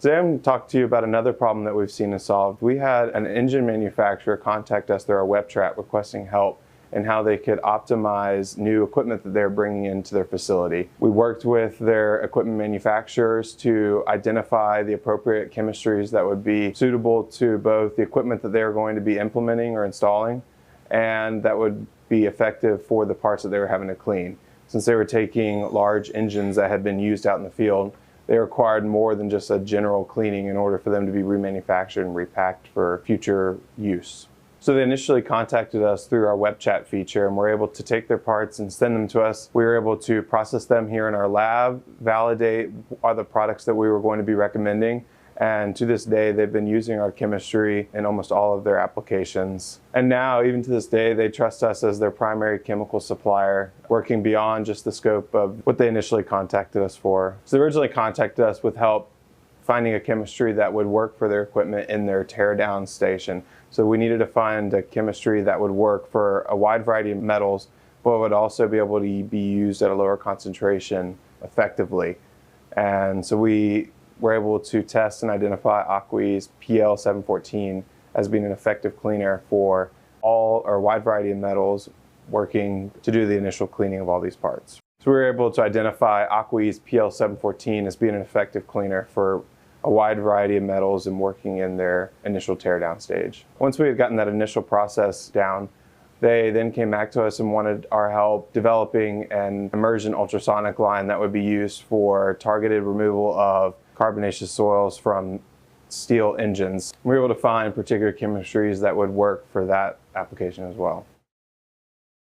Today I'm going to talk to you about another problem that we've seen and solved. We had an engine manufacturer contact us through our web chat requesting help in how they could optimize new equipment that they're bringing into their facility. We worked with their equipment manufacturers to identify the appropriate chemistries that would be suitable to both the equipment that they're going to be implementing or installing and that would be effective for the parts that they were having to clean. Since they were taking large engines that had been used out in the field, they required more than just a general cleaning in order for them to be remanufactured and repacked for future use. So they initially contacted us through our web chat feature and were able to take their parts and send them to us. We were able to process them here in our lab, validate the products that we were going to be recommending, and to this day they've been using our chemistry in almost all of their applications. And now, even to this day, they trust us as their primary chemical supplier, working beyond just the scope of what they initially contacted us for. So they originally contacted us with help finding a chemistry that would work for their equipment in their teardown station. So we needed to find a chemistry that would work for a wide variety of metals, but would also be able to be used at a lower concentration effectively. And so we were able to test and identify Aqueous PL 714 as being an effective cleaner for all or a wide variety of metals, working to do the initial cleaning of all these parts. So we were able to identify Aqueous PL 714 as being an effective cleaner for a wide variety of metals and working in their initial teardown stage. Once we had gotten that initial process down, they then came back to us and wanted our help developing an immersion ultrasonic line that would be used for targeted removal of carbonaceous soils from steel engines. We were able to find particular chemistries that would work for that application as well.